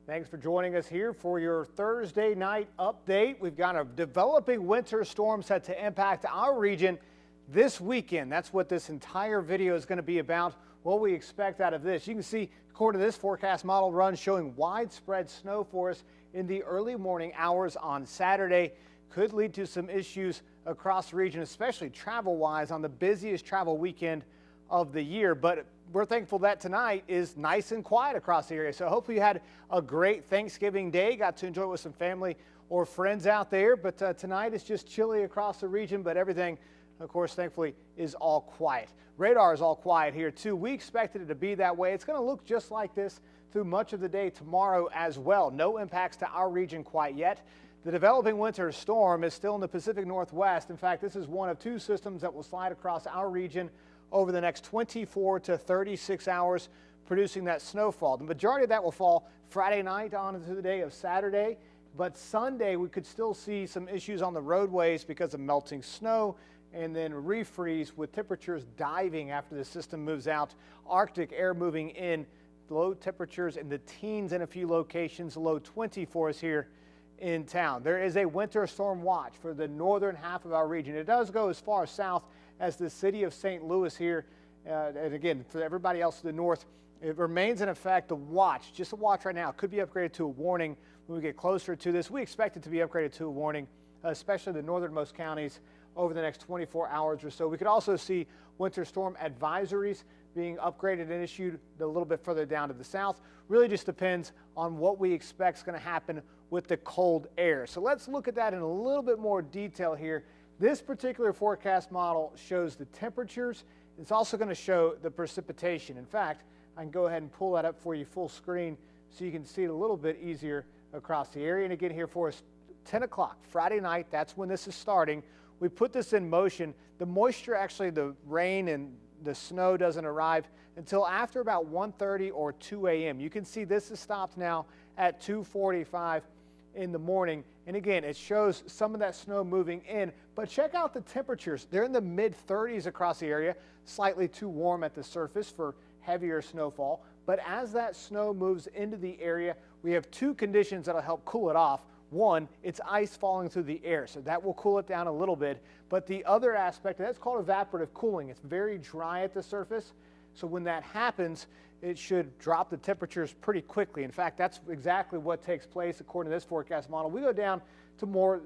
Thanks for joining us here for your Thursday night update. We've got a developing winter storm set to impact our region this weekend. That's what this entire video is going to be about, what we expect out of this. You can see, according to this forecast model run, showing widespread snow for us in the early morning hours on Saturday. Could lead to some issues across the region, especially travel-wise on the busiest travel weekend of the year. But we're thankful that tonight is nice and quiet across the area. So hopefully you had a great Thanksgiving day, got to enjoy it with some family or friends out there. But tonight is just chilly across the region, but everything, of course, thankfully is all quiet. Radar is all quiet here too. We expected it to be that way. It's going to look just like this through much of the day tomorrow as well. No impacts to our region quite yet. The developing winter storm is still in the Pacific Northwest. In fact, this is one of two systems that will slide across our region over the next 24 to 36 hours, producing that snowfall. The majority of that will fall Friday night on into the day of Saturday, but Sunday we could still see some issues on the roadways because of melting snow and then refreeze with temperatures diving after the system moves out. Arctic air moving in, low temperatures in the teens in a few locations, low 20 for us here in town. There is a winter storm watch for the northern half of our region. It does go as far south as the city of St. Louis here. And again, for everybody else to the north, it remains in effect. The watch, just a watch right now, could be upgraded to a warning when we get closer to this. We expect it to be upgraded to a warning, especially the northernmost counties over the next 24 hours or so. We could also see winter storm advisories being upgraded and issued a little bit further down to the south. Really just depends on what we expect is going to happen with the cold air. So let's look at that in a little bit more detail here. This particular forecast model shows the temperatures. It's also going to show the precipitation. In fact, I can go ahead and pull that up for you full screen so you can see it a little bit easier across the area. And again, here for us, 10 o'clock Friday night, that's when this is starting. We put this in motion. The moisture, actually the rain and the snow doesn't arrive until after about 1:30 or 2 a.m. You can see this is stopped now at 2:45 in the morning. And again, it shows some of that snow moving in, but check out the temperatures. They're in the mid 30s across the area, slightly too warm at the surface for heavier snowfall. But as that snow moves into the area, we have two conditions that'll help cool it off. One, it's ice falling through the air, so that will cool it down a little bit. But the other aspect, that's called evaporative cooling. It's very dry at the surface, so when that happens, it should drop the temperatures pretty quickly. In fact, that's exactly what takes place according to this forecast model. We go down to more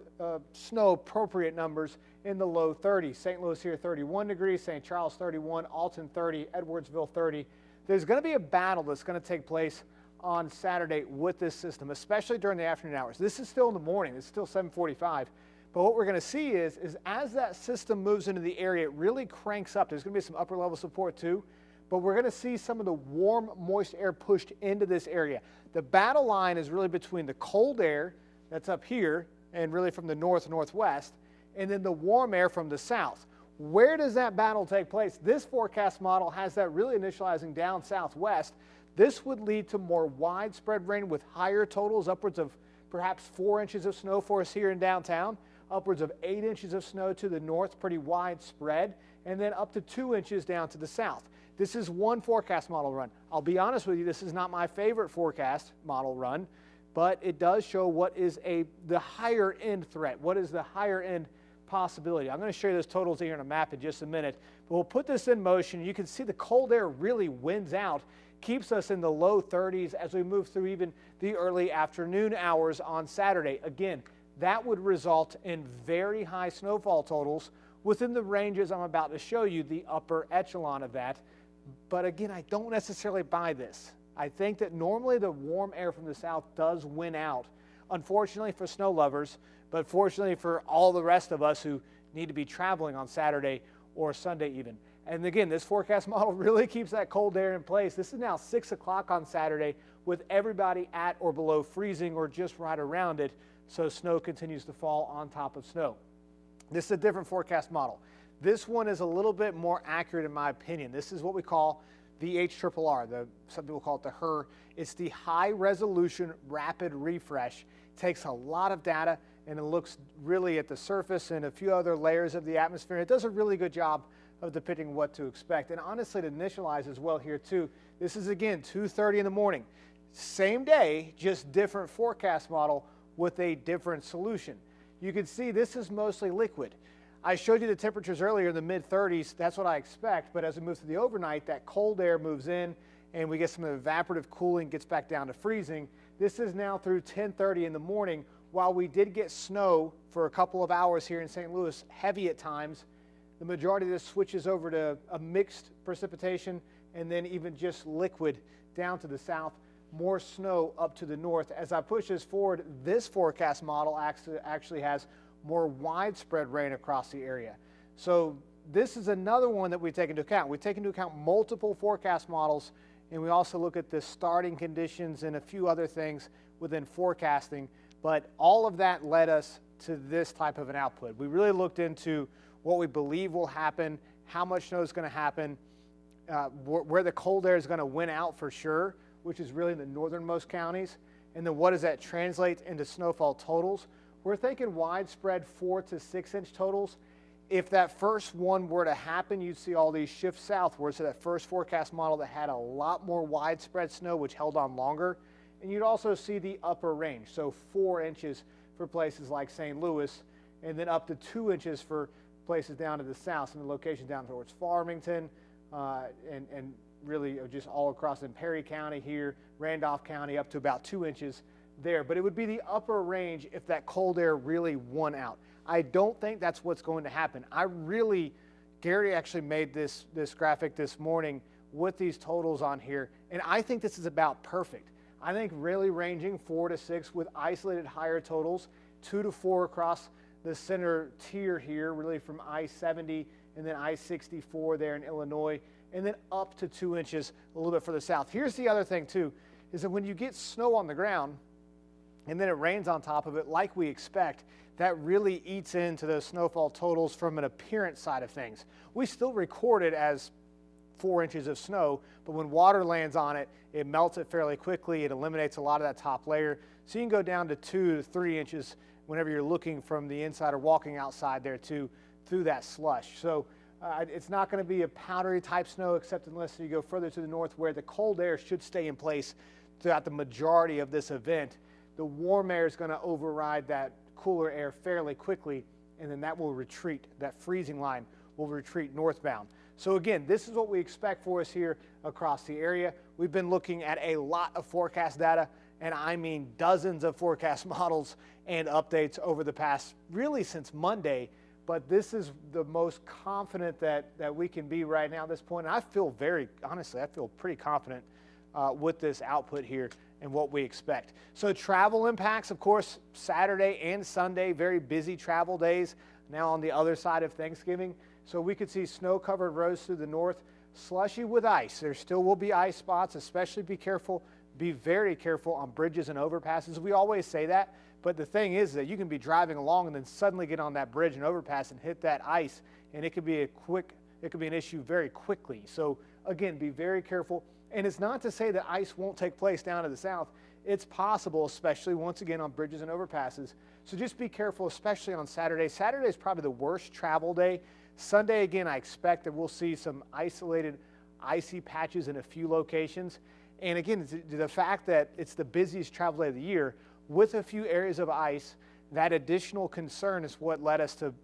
snow-appropriate numbers in the low 30s. St. Louis here 31 degrees, St. Charles 31, Alton 30, Edwardsville 30. There's going to be a battle that's going to take place on Saturday with this system, especially during the afternoon hours. This is still in the morning. It's still 7:45. But what we're going to see is as that system moves into the area, it really cranks up. There's going to be some upper level support too. But we're going to see some of the warm, moist air pushed into this area. The battle line is really between the cold air that's up here and really from the northwest, and then the warm air from the south. Where does that battle take place? This forecast model has that really initializing down southwest. This would lead to more widespread rain with higher totals, upwards of perhaps 4 inches of snow for us here in downtown, upwards of 8 inches of snow to the north, pretty widespread, and then up to 2 inches down to the south. This is one forecast model run. I'll be honest with you, this is not my favorite forecast model run, but it does show what is the higher end threat. What is the higher end possibility? I'm going to show you those totals here on a map in just a minute, but we'll put this in motion. You can see the cold air really wins out, keeps us in the low 30s as we move through even the early afternoon hours on Saturday. Again, that would result in very high snowfall totals within the ranges I'm about to show you, the upper echelon of that. But again, I don't necessarily buy this. I think that normally the warm air from the south does win out, unfortunately for snow lovers, but fortunately for all the rest of us who need to be traveling on Saturday or Sunday even. And again, this forecast model really keeps that cold air in place. This is now 6 o'clock on Saturday with everybody at or below freezing or just right around it, so snow continues to fall on top of snow. This is a different forecast model. This one is a little bit more accurate in my opinion. This is what we call the HRRR. Some people call it the HRRR. It's the High Resolution Rapid Refresh. It takes a lot of data and it looks really at the surface and a few other layers of the atmosphere. It does a really good job of depicting what to expect. And honestly, to initialize as well here too. This is again 2:30 in the morning. Same day, just different forecast model with a different solution. You can see this is mostly liquid. I showed you the temperatures earlier in the mid-30s. That's what I expect. But as we move through the overnight, that cold air moves in and we get some evaporative cooling, gets back down to freezing. This is now through 10:30 in the morning. While we did get snow for a couple of hours here in St. Louis, heavy at times, the majority of this switches over to a mixed precipitation and then even just liquid down to the south. More snow up to the north. As I push this forward, this forecast model actually has more widespread rain across the area. So this is another one that we take into account. We take into account multiple forecast models, and we also look at the starting conditions and a few other things within forecasting. But all of that led us to this type of an output. We really looked into what we believe will happen, how much snow is going to happen, where the cold air is going to win out for sure, which is really in the northernmost counties, and then what does that translate into snowfall totals. We're thinking widespread 4 to 6 inch totals. If that first one were to happen, you'd see all these shift southward. So that first forecast model that had a lot more widespread snow, which held on longer. And you'd also see the upper range, so 4 inches for places like St. Louis, and then up to 2 inches for places down to the south, and the location down towards Farmington, and really just all across in Perry County here, Randolph County, up to about 2 inches there. But it would be the upper range if that cold air really won out. I don't think that's what's going to happen. Gary actually made this graphic this morning with these totals on here, and I think this is about perfect. I think really ranging 4 to 6 with isolated higher totals, 2 to 4 across the center tier here, really from I-70 and then I-64 there in Illinois, and then up to 2 inches a little bit further south. Here's the other thing too, is that when you get snow on the ground and then it rains on top of it like we expect, that really eats into those snowfall totals from an appearance side of things. We still record it as 4 inches of snow, but when water lands on it, it melts it fairly quickly. It eliminates a lot of that top layer. So you can go down to 2 to 3 inches whenever you're looking from the inside or walking outside there too, through that slush. So it's not going to be a powdery type snow, except unless you go further to the north where the cold air should stay in place throughout the majority of this event. The warm air is going to override that cooler air fairly quickly, and then that will retreat. That freezing line will retreat northbound. So again, this is what we expect for us here across the area. We've been looking at a lot of forecast data, and I mean dozens of forecast models and updates over the past, really since Monday, but this is the most confident that we can be right now at this point. And I feel honestly, I feel pretty confident with this output here and what we expect. So travel impacts, of course, Saturday and Sunday, very busy travel days now on the other side of Thanksgiving. So we could see snow-covered roads through the north, slushy with ice. There still will be ice spots, especially be very careful on bridges and overpasses. We always say that, but the thing is that you can be driving along and then suddenly get on that bridge and overpass and hit that ice, and it could be an issue very quickly. So again, be very careful. And it's not to say that ice won't take place down to the south. It's possible, especially once again on bridges and overpasses. So just be careful, especially on Saturday. Saturday is probably the worst travel day. Sunday, again, I expect that we'll see some isolated icy patches in a few locations. And again, the fact that it's the busiest travel day of the year with a few areas of ice, that additional concern is what led us to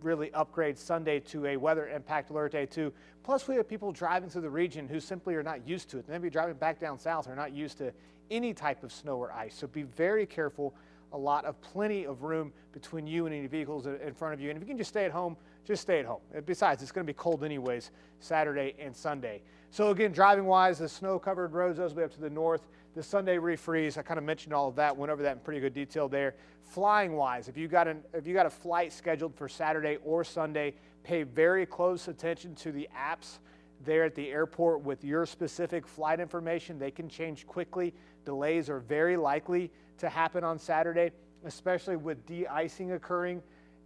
really upgrade Sunday to a weather impact alert day 2. Plus, we have people driving through the region who simply are not used to it. Maybe driving back down south are not used to any type of snow or ice. So be very careful. Plenty of room between you and any vehicles in front of you. And if you can just stay at home, just stay at home. Besides, it's going to be cold anyways, Saturday and Sunday. So again, driving-wise, the snow-covered roads, those will be up to the north. The Sunday refreeze, I kind of mentioned all of that, went over that in pretty good detail there. Flying-wise, if you got a flight scheduled for Saturday or Sunday, pay very close attention to the apps there at the airport with your specific flight information. They can change quickly. Delays are very likely to happen on Saturday, especially with de-icing occurring.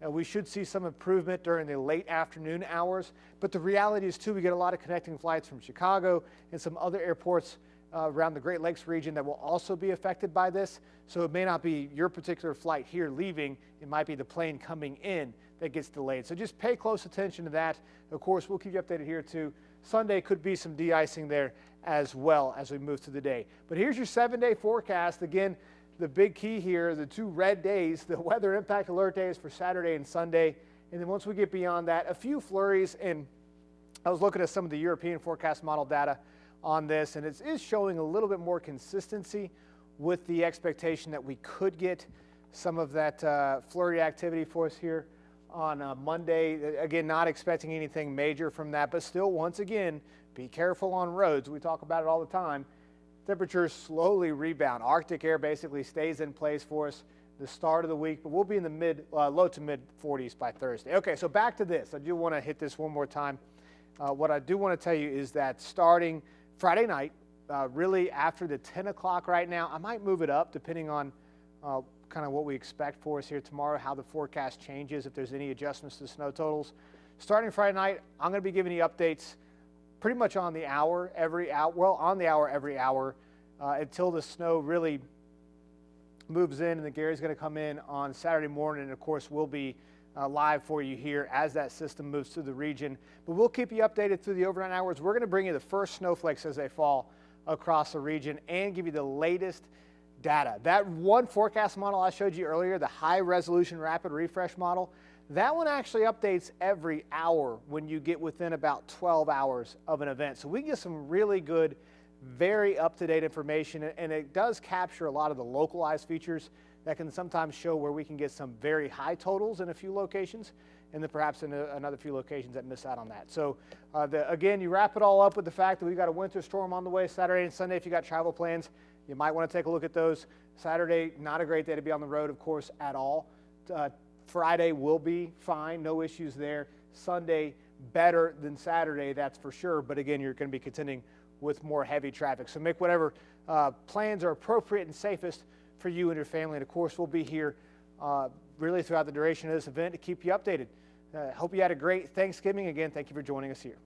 We should see some improvement during the late afternoon hours, but the reality is too, we get a lot of connecting flights from Chicago and some other airports around the Great Lakes region that will also be affected by this. So it may not be your particular flight here leaving, it might be the plane coming in that gets delayed. So just pay close attention to that. Of course, we'll keep you updated here too. Sunday could be some de-icing there as well as we move through the day. But here's your 7-day forecast. Again, the big key here, the 2 red days, the weather impact alert days for Saturday and Sunday. And then once we get beyond that, a few flurries. And I was looking at some of the European forecast model data on this, and it is showing a little bit more consistency with the expectation that we could get some of that flurry activity for us here on Monday. Again, not expecting anything major from that, but still, once again, be careful on roads. We talk about it all the time. Temperatures slowly rebound. Arctic air basically stays in place for us the start of the week, but we'll be in the low to mid 40s by Thursday. Okay, so back to this. I do want to hit this one more time. What I do want to tell you is that starting Friday night, really after the 10 o'clock right now, I might move it up depending on kind of what we expect for us here tomorrow, how the forecast changes, if there's any adjustments to snow totals. Starting Friday night, I'm going to be giving you updates pretty much on the hour every hour, until the snow really moves in, and the Gary's going to come in on Saturday morning, and of course we'll be live for you here as that system moves through the region. But we'll keep you updated through the overnight hours. We're going to bring you the first snowflakes as they fall across the region and give you the latest data. That one forecast model I showed you earlier, the high resolution rapid refresh model, that one actually updates every hour when you get within about 12 hours of an event. So we get some really good, very up-to-date information, and it does capture a lot of the localized features that can sometimes show where we can get some very high totals in a few locations, and then perhaps in another few locations that miss out on that. So again, you wrap it all up with the fact that we've got a winter storm on the way Saturday and Sunday. If you got travel plans, you might want to take a look at those. Saturday, not a great day to be on the road, of course, at all. Friday will be fine, no issues there. Sunday, better than Saturday, that's for sure. But again, you're going to be contending with more heavy traffic. So make whatever plans are appropriate and safest for you and your family. And of course, we'll be here really throughout the duration of this event to keep you updated. Hope you had a great Thanksgiving. Again, thank you for joining us here.